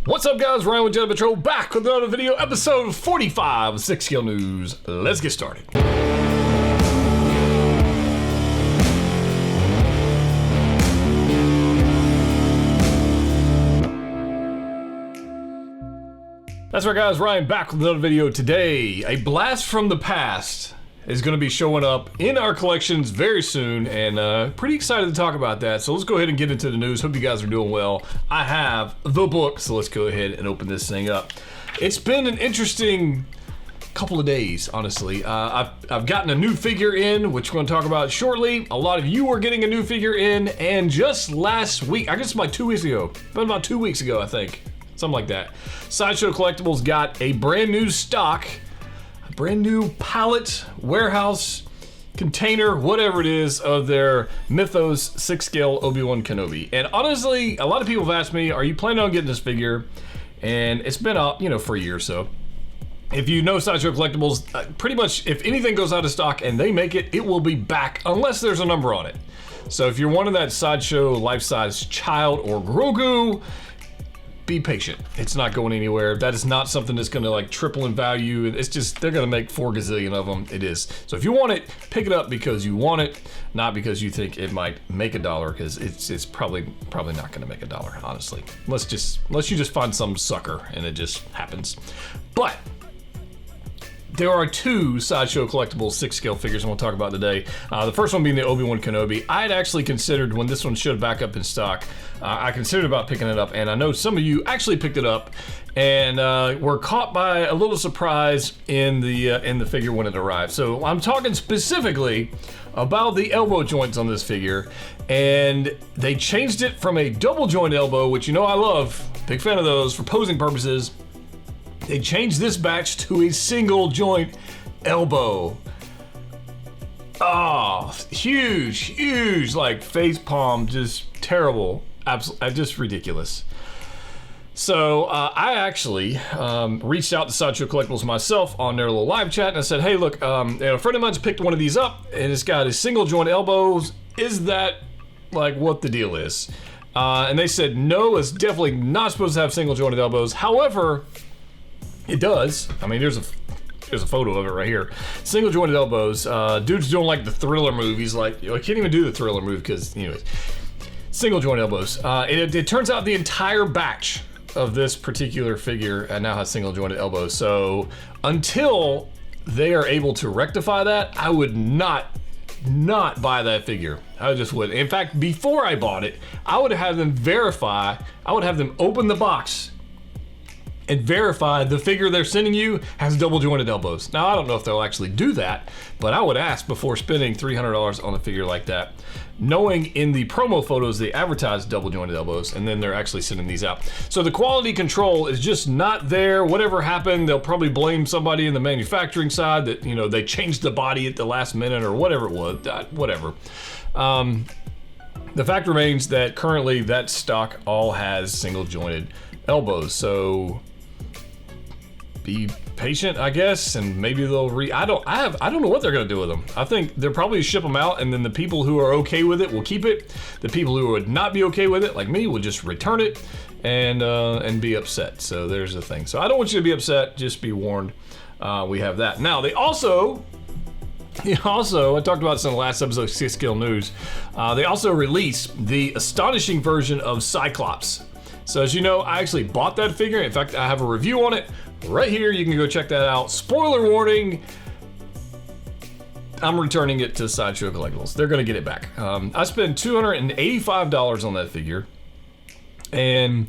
What's up, guys? Ryan with Jedha Patrol back with another video, episode 45 of 6 Scale News. Let's get started. That's right, guys. Ryan back with another video today. A blast from the past is going to be showing up in our collections very soon, and pretty excited to talk about that. So let's go ahead and get into the news. Hope you guys are doing well. I have the book, so let's go ahead and open this thing up. It's been an interesting couple of days, honestly. I've gotten a new figure in, which we're going to talk about shortly. A lot of you are getting a new figure in, and just last week, I guess about 2 weeks ago, about 2 weeks ago, I think, something like that, Sideshow Collectibles got a brand new stock, brand new pallet, warehouse, container, whatever it is, of their Mythos 6 scale Obi-Wan Kenobi. And honestly, a lot of people have asked me, are you planning on getting this figure? And it's been out, for a year or so. If you know Sideshow Collectibles, pretty much if anything goes out of stock and they make it, it will be back unless there's a number on it. So if you're one of that Sideshow life-size child or Grogu, be patient. It's not going anywhere. That is not something that's gonna like triple in value. It's just, they're gonna make 4 gazillion of them. It is. So if you want it, pick it up because you want it, not because you think it might make $1, because it's probably not gonna make $1, honestly. Unless you just find some sucker and it just happens. But there are 2 Sideshow Collectibles 6 scale figures I want to talk about today. The first one being the Obi-Wan Kenobi. I had actually considered, when this one showed back up in stock, I considered about picking it up, and I know some of you actually picked it up and were caught by a little surprise in the figure when it arrived. So I'm talking specifically about the elbow joints on this figure, and they changed it from a double joint elbow, which I love, big fan of those for posing purposes. They changed this batch to a single joint elbow. Oh, huge, like face palm, just terrible, absolutely, just ridiculous. So I actually reached out to Sideshow Collectibles myself on their little live chat, and I said, hey, look, a friend of mine just picked one of these up, and it's got a single joint elbows. Is that like what the deal is? And they said, no, it's definitely not supposed to have single jointed elbows. However, it does. I mean, there's a photo of it right here. Single jointed elbows. Dude's doing like the Thriller move. He's like, I can't even do the Thriller move because, single jointed elbows. It turns out the entire batch of this particular figure now has single jointed elbows. So until they are able to rectify that, I would not buy that figure. I just would. In fact, before I bought it, I would have them verify. I would have them open the box and verify the figure they're sending you has double jointed elbows. Now, I don't know if they'll actually do that, but I would ask before spending $300 on a figure like that, knowing in the promo photos they advertise double jointed elbows, and then they're actually sending these out. So the quality control is just not there. Whatever happened, they'll probably blame somebody in the manufacturing side that, they changed the body at the last minute or whatever it was, whatever. The fact remains that currently that stock all has single jointed elbows. So be patient, I guess, and maybe they'll I don't know what they're gonna do with them. I think they'll probably ship them out, and then the people who are okay with it will keep it. The people who would not be okay with it, like me, will just return it and be upset. So there's the thing. So I don't want you to be upset, just be warned. We have that. Now they also, I talked about this in the last episode of 6 Scale News, they also released the Astonishing version of Cyclops. So as you know, I actually bought that figure. In fact, I have a review on it right here. You can go check that out. Spoiler warning, I'm returning it to Sideshow Collectibles. They're gonna get it back. I spent $285 on that figure, and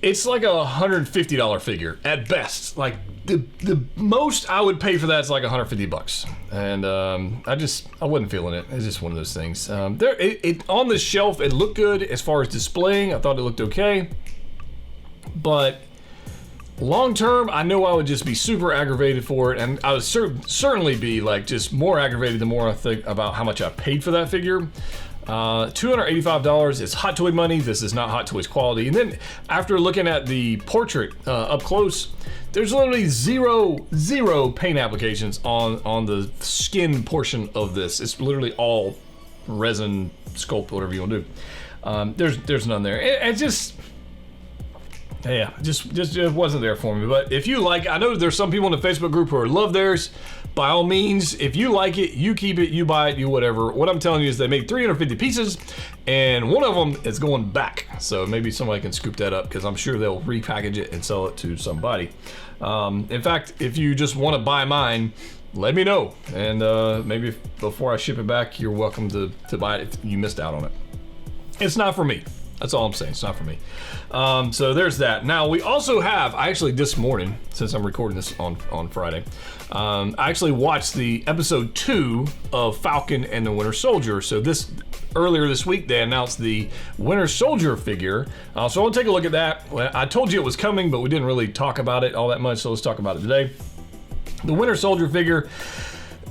it's like a $150 figure at best. Like the most I would pay for that is like $150, and I wasn't feeling it. It's just one of those things. On the shelf, it looked good as far as displaying. I thought it looked okay, but long term, I know I would just be super aggravated for it, and I would certainly be like just more aggravated the more I think about how much I paid for that figure. $285 is Hot Toy money. This is not Hot Toys quality. And then after looking at the portrait up close, there's literally zero paint applications on the skin portion of this. It's literally all resin, sculpt, whatever you want to do. There's none there. It just, Yeah, just it wasn't there for me. But if you like, I know there's some people in the Facebook group who love theirs. By all means, if you like it, you keep it, you buy it, you whatever. What I'm telling you is they made 350 pieces, and one of them is going back. So maybe somebody can scoop that up, because I'm sure they'll repackage it and sell it to somebody. In fact, if you just want to buy mine, let me know. And maybe before I ship it back, you're welcome to buy it if you missed out on it. It's not for me. That's all I'm saying. It's not for me. So there's that. Now, we also have, actually this morning, since I'm recording this on Friday, I actually watched the episode 2 of Falcon and the Winter Soldier. So earlier this week, they announced the Winter Soldier figure. So I want to take a look at that. I told you it was coming, but we didn't really talk about it all that much, so let's talk about it today. The Winter Soldier figure,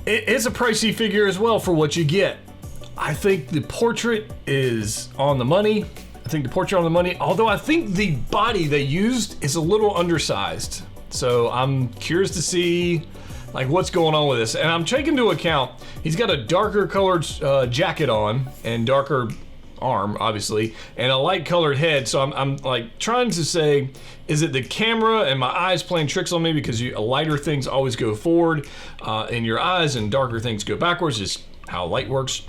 it's a pricey figure as well for what you get. I think the portrait is on the money. Although I think the body they used is a little undersized. So I'm curious to see like what's going on with this. And I'm taking into account, he's got a darker colored jacket on and darker arm, obviously, and a light colored head. So I'm like trying to say, is it the camera and my eyes playing tricks on me, because lighter things always go forward in your eyes and darker things go backwards, is how light works.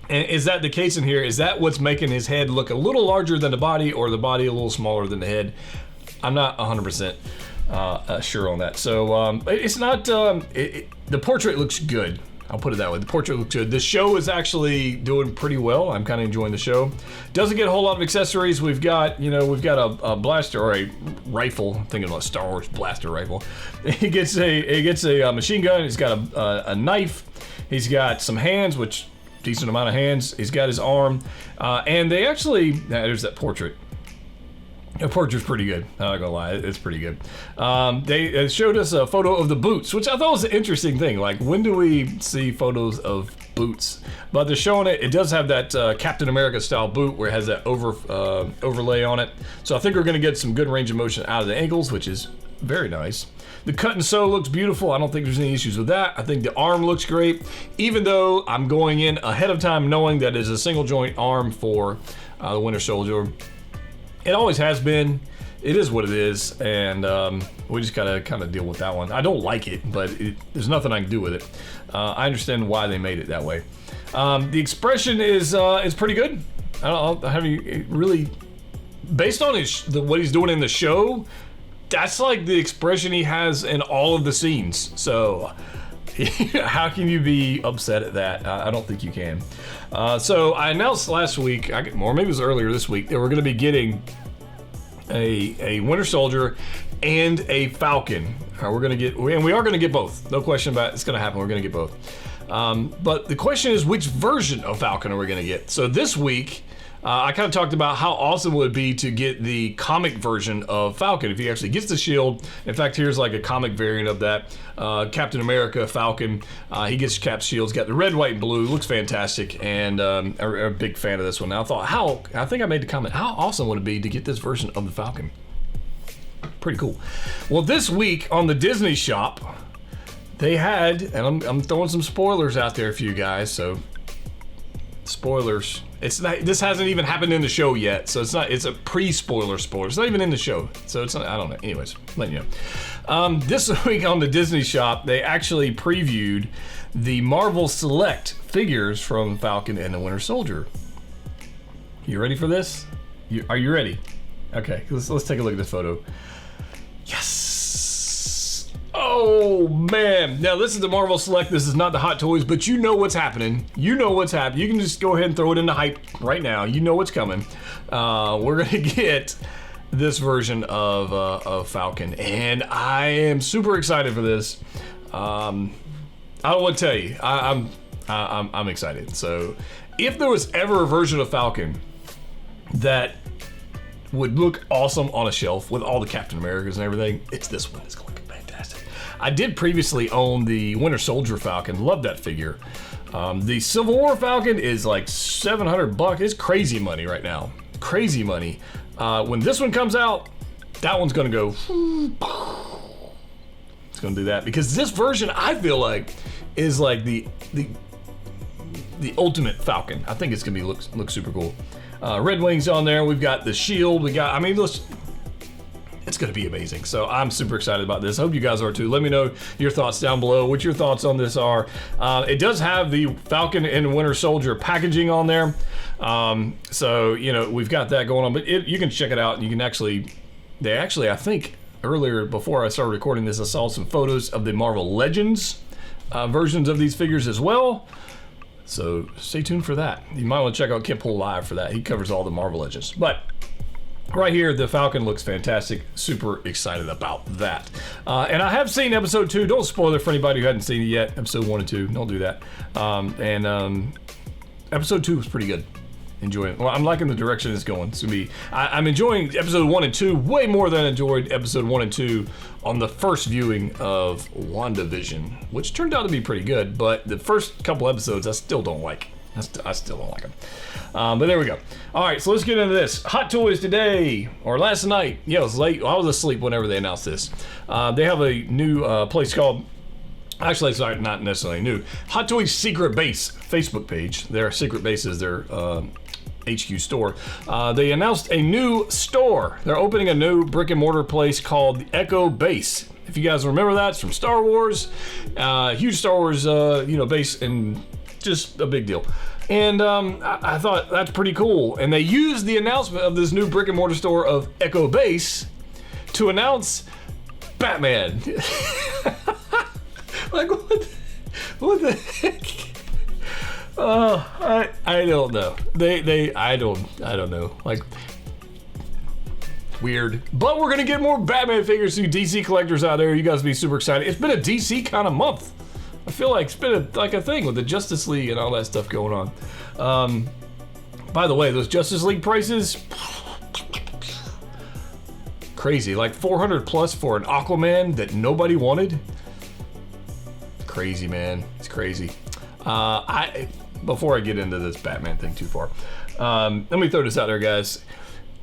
And is that the case in here? Is that what's making his head look a little larger than the body, or the body a little smaller than the head? I'm not 100% sure on that. So it's not, the portrait looks good. I'll put it that way. The portrait looks good. The show is actually doing pretty well. I'm kind of enjoying the show. Doesn't get a whole lot of accessories. We've got a blaster, or a rifle. I'm thinking about Star Wars blaster rifle. He gets a machine gun. He's got a knife. He's got some hands, which decent amount of hands. He's got his arm, and they actually, there's that portrait. The portrait's pretty good. I'm not gonna lie, it's pretty good. They showed us a photo of the boots, which I thought was an interesting thing. Like, when do we see photos of boots? But they're showing it. It does have that Captain America style boot where it has that overlay on it. So I think we're gonna get some good range of motion out of the ankles, which is very nice. The cut and sew looks beautiful. I don't think there's any issues with that. I think the arm looks great, even though I'm going in ahead of time knowing that it's a single joint arm for the Winter Soldier. It always has been. It is what it is, and we just gotta kind of deal with that one. I don't like it, but there's nothing I can do with it. I understand why they made it that way. The expression is pretty good. I don't know, have you really, based on what he's doing in the show, that's like the expression he has in all of the scenes. So how can you be upset at that? I don't think you can. So I announced last week, or maybe it was earlier this week, that we're going to be getting a Winter Soldier and a Falcon. We are going to get both. No question about it. It's going to happen. We're going to get both. But the question is, which version of Falcon are we going to get? So this week, I kind of talked about how awesome it would be to get the comic version of Falcon if he actually gets the shield. In fact, here's like a comic variant of that. Captain America, Falcon, he gets Cap's shield. He's got the red, white, and blue. Looks fantastic, and I'm a big fan of this one. Now, I think I made the comment, how awesome would it be to get this version of the Falcon? Pretty cool. Well, this week on the Disney Shop, they had, and I'm throwing some spoilers out there for you guys, so spoilers. It's not, this hasn't even happened in the show yet, so it's a pre-spoiler spoiler. It's not even in the show, so it's not, I don't know. Anyways, letting you know. This week on the Disney Shop, they actually previewed the Marvel Select figures from Falcon and the Winter Soldier. You ready for this? Are you ready? Okay, let's take a look at this photo. Yes! Oh man! Now this is the Marvel Select. This is not the Hot Toys, but you know what's happening. You know what's happening. You can just go ahead and throw it in the hype right now. You know what's coming. We're gonna get this version of Falcon, and I am super excited for this. I don't want to tell you. I'm excited. So, if there was ever a version of Falcon that would look awesome on a shelf with all the Captain Americas and everything, it's this one. It's going to look fantastic. I did previously own the Winter Soldier Falcon. Love that figure. The Civil War Falcon is like $700. It's crazy money right now. Crazy money. When this one comes out, that one's going to go. It's going to do that because this version, I feel like, is like the ultimate Falcon. I think it's going to be look super cool. Red Wings on there. We've got the shield. I mean, It's going to be amazing. So I'm super excited about this. I hope you guys are too. Let me know your thoughts down below, what your thoughts on this are. It does have the Falcon and Winter Soldier packaging on there. So, you know, we've got that going on, but you can check it out. And you can I think earlier before I started recording this, I saw some photos of the Marvel Legends versions of these figures as well. So stay tuned for that. You might want to check out Kipple Live for that. He covers all the Marvel Legends. But right here, the Falcon looks fantastic. Super excited about that. And I have seen episode 2. Don't spoil it for anybody who hadn't seen it yet. Episode 1 and 2. Don't do that. Episode 2 was pretty good. Enjoying it. Well, I'm liking the direction it's going. It's gonna be. I'm enjoying episode 1 and 2 way more than I enjoyed episode 1 and 2 on the first viewing of WandaVision, which turned out to be pretty good. But the first couple episodes, I still don't like. I still don't like them. But there we go. All right, so let's get into this. Hot Toys today, or last night. Yeah, it was late. I was asleep whenever they announced this. They have a new place called. Actually, it's not necessarily new. Hot Toys Secret Base Facebook page. Their Secret Base is their HQ store. They announced a new store. They're opening a new brick and mortar place called the Echo Base. If you guys remember that, it's from Star Wars. Huge Star Wars, base, and just a big deal. And I thought that's pretty cool. And they used the announcement of this new brick and mortar store of Echo Base to announce Batman. Like what the heck? I don't know. I don't know. Like, weird. But we're gonna get more Batman figures to DC collectors out there. You guys be super excited. It's been a DC kind of month. I feel like it's been a thing with the Justice League and all that stuff going on. By the way, those Justice League prices, crazy. Like 400 plus for an Aquaman that nobody wanted. Crazy, man. It's crazy. Before I get into this Batman thing too far, let me throw this out there, guys.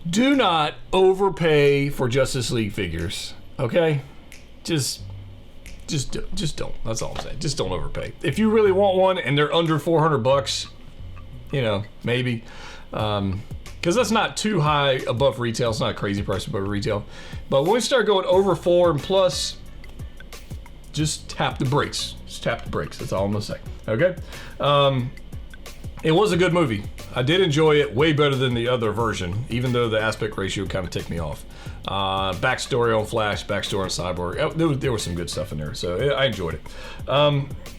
Do not overpay for Justice League figures, okay? Just don't. That's all I'm saying. Just don't overpay. If you really want one and they're under 400 bucks, you know, maybe, because that's not too high above retail. It's not a crazy price above retail. But when we start going over 4 and plus, just tap the brakes. Just tap the brakes. That's all I'm gonna say. Okay. It was a good movie. I did enjoy it way better than the other version, even though the aspect ratio kind of ticked me off. Backstory on Flash, backstory on Cyborg. There was some good stuff in there, so I enjoyed it.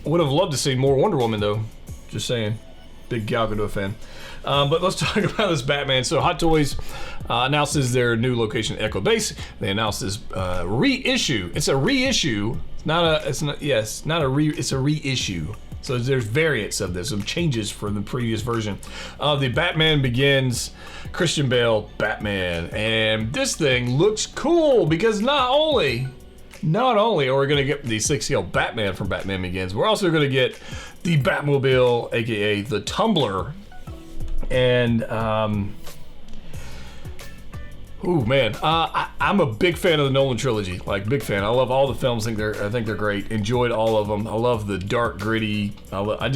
Would have loved to see more Wonder Woman though. Just saying. Big Gal Gadot fan. But let's talk about this Batman. So Hot Toys announces their new location, Echo Base. They announced this reissue. It's a reissue. It's a reissue. So there's variants of this, some changes from the previous version of the Batman Begins Christian Bale Batman. And this thing looks cool because not only are we gonna get the 6-scale Batman from Batman Begins, we're also gonna get the Batmobile, aka the Tumbler. And I'm a big fan of the Nolan trilogy. Like, big fan. I love all the films. I think they're great. Enjoyed all of them. I love the dark, gritty. I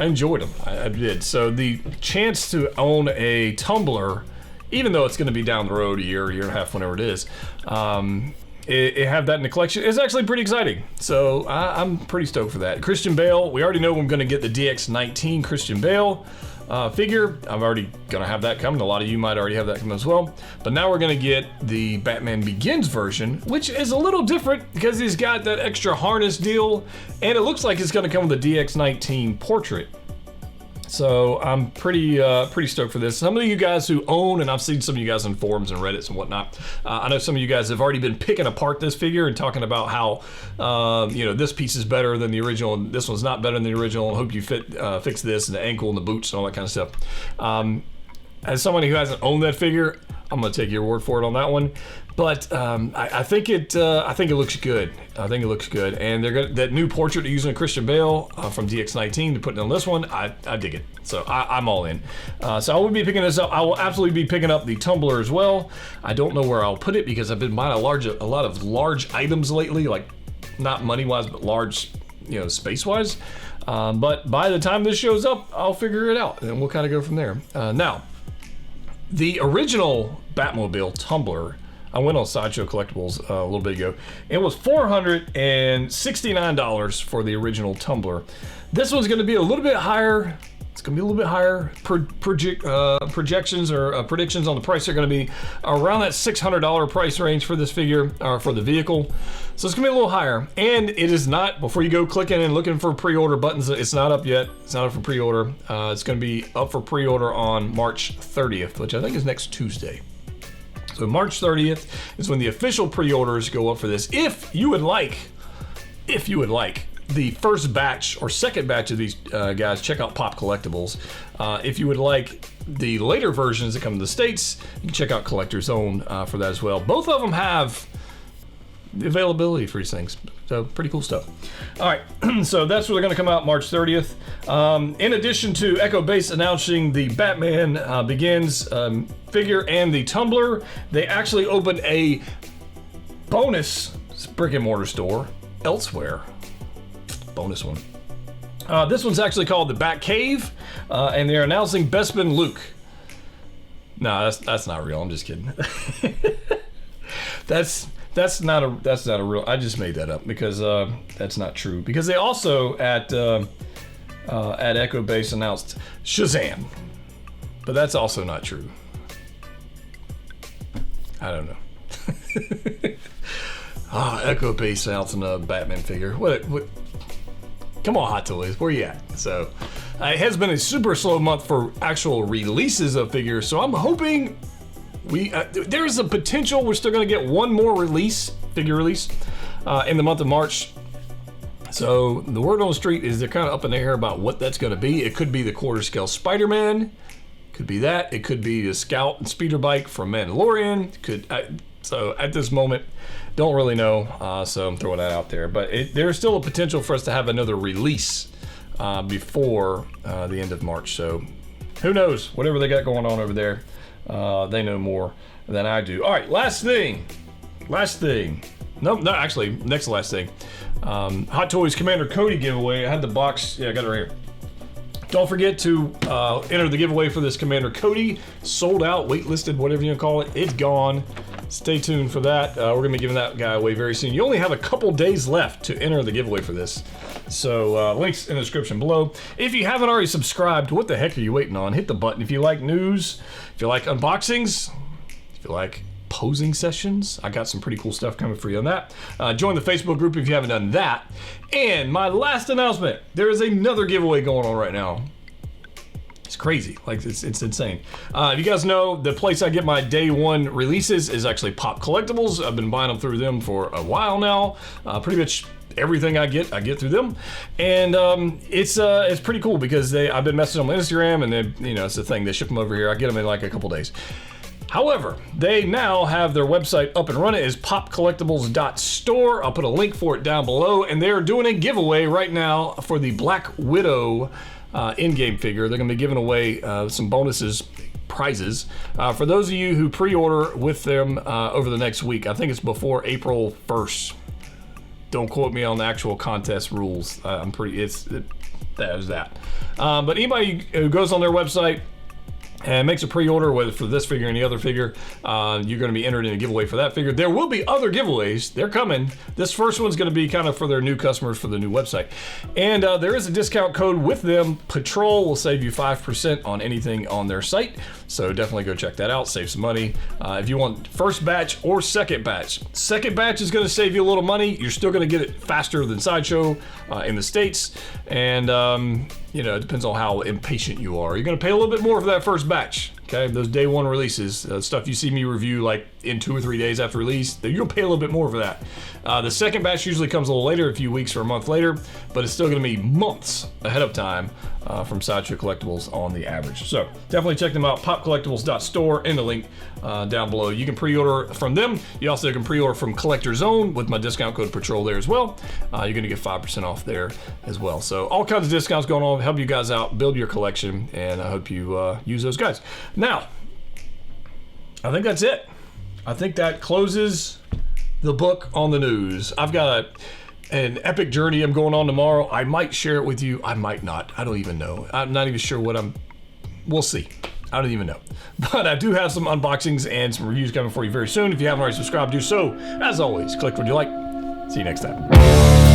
enjoyed them. I did. So the chance to own a Tumbler, even though it's going to be down the road a year and a half, whenever it is, it have that in the collection is actually pretty exciting. So I'm pretty stoked for that. Christian Bale. We already know I'm going to get the DX19 Christian Bale figure. I'm already gonna have that coming. A lot of you might already have that coming as well. But now we're gonna get the Batman Begins version, which is a little different because he's got that extra harness deal, and it looks like it's gonna come with the DX19 portrait. So I'm pretty stoked for this. Some of you guys who own, and I've seen some of you guys on forums and Reddits and whatnot, I know some of you guys have already been picking apart this figure and talking about how, this piece is better than the original, and this one's not better than the original, and hope you fix this, and the ankle and the boots and all that kind of stuff. As somebody who hasn't owned that figure, I'm gonna take your word for it on that one. But I think it looks good. I think it looks good, and that new portrait they're using Christian Bale from DX19 to put on this one. I dig it. So I'm all in. So I will be picking this up. I will absolutely be picking up the Tumbler as well. I don't know where I'll put it because I've been buying a lot of large items lately, like not money wise, but large, space wise. But by the time this shows up, I'll figure it out, and we'll kind of go from there. Now, the original Batmobile Tumbler I went on Sideshow Collectibles a little bit ago. It was $469 for the original tumbler. This one's going to be a little bit higher. It's going to be a little bit higher. Projections or predictions on the price are going to be around that $600 price range for this figure, or for the vehicle. So it's going to be a little higher. And it is not, before you go clicking and looking for pre-order buttons, it's not up yet. It's not up for pre-order. It's going to be up for pre-order on March 30th, which I think is next Tuesday. So March 30th is when the official pre-orders go up for this. If you would like the first batch or second batch of these guys, check out Pop Collectibles. If you would like the later versions that come to the States, you can check out Collector's Own for that as well. Both of them have the availability for these things. So pretty cool stuff. All right, so that's where they're gonna come out March 30th. In addition to Echo Base announcing the Batman Begins figure and the tumbler, they actually opened a bonus brick and mortar store elsewhere. Bonus one. This one's actually called the Bat Cave, and they're announcing Bespin Luke. No, that's not real. I'm just kidding. That's not a real. I just made that up because that's not true. Because they also at Echo Base announced Shazam, but that's also not true. I don't know. Echo Base announcing a Batman figure. What? Come on, Hot Toys, where you at? So, it has been a super slow month for actual releases of figures, so I'm hoping there's a potential we're still going to get one more figure release, in the month of March. So, the word on the street is they're kind of up in the air about what that's going to be. It could be the quarter scale Spider-Man, could be that. It could be the Scout and Speeder Bike from Mandalorian. So, at this moment, don't really know, so I'm throwing that out there. But there's still a potential for us to have another release before the end of March. So who knows? Whatever they got going on over there, they know more than I do. All right, last thing. No, actually, next to last thing. Hot Toys Commander Cody giveaway. I had the box. Yeah, I got it right here. Don't forget to enter the giveaway for this Commander Cody. Sold out, waitlisted, whatever you want to call it. It's gone. Stay tuned for that. We're going to be giving that guy away very soon. You only have a couple days left to enter the giveaway for this. So links in the description below. If you haven't already subscribed, what the heck are you waiting on? Hit the button. If you like news, if you like unboxings, if you like posing sessions, I got some pretty cool stuff coming for you on that. Join the Facebook group if you haven't done that. And my last announcement, there is another giveaway going on right now. It's crazy, like it's insane. If you guys know, the place I get my day one releases is actually Pop Collectibles. I've been buying them through them for a while now. Pretty much everything I get through them, and it's pretty cool because I've been messaging them on Instagram, and it's the thing, they ship them over here. I get them in like a couple days. However, they now have their website up and running. Is popcollectibles.store. I'll put a link for it down below, and they're doing a giveaway right now for the Black Widow in-game figure. They're going to be giving away some prizes for those of you who pre-order with them over the next week. I think it's before April 1st. Don't quote me on the actual contest rules. That is that. But anybody who goes on their website and makes a pre-order, whether for this figure or any other figure, you're going to be entered in a giveaway for that figure. There will be other giveaways. They're coming. This first one's going to be kind of for their new customers for the new website. And there is a discount code with them. Patrol will save you 5% on anything on their site. So definitely go check that out. Save some money. If you want first batch or second batch. Second batch is going to save you a little money. You're still going to get it faster than Sideshow in the States. And it depends on how impatient you are. You're going to pay a little bit more for that first batch. Okay, those day one releases, stuff you see me review like in 2 or 3 days after release, you'll pay a little bit more for that. The second batch usually comes a little later, a few weeks or a month later, but it's still going to be months ahead of time from Sideshow Collectibles on the average. So definitely check them out, popcollectibles.store, in the link down below. You can pre-order from them. You also can pre-order from Collector's Own with my discount code Patrol there as well. You're going to get 5% off there as well. So all kinds of discounts going on, help you guys out, build your collection, and I hope you use those guys. Now, I think that's it. I think that closes the book on the news. I've got an epic journey I'm going on tomorrow. I might share it with you. I might not. I don't even know. I'm not even sure we'll see. I don't even know. But I do have some unboxings and some reviews coming for you very soon. If you haven't already subscribed, do so. As always, click what you like. See you next time.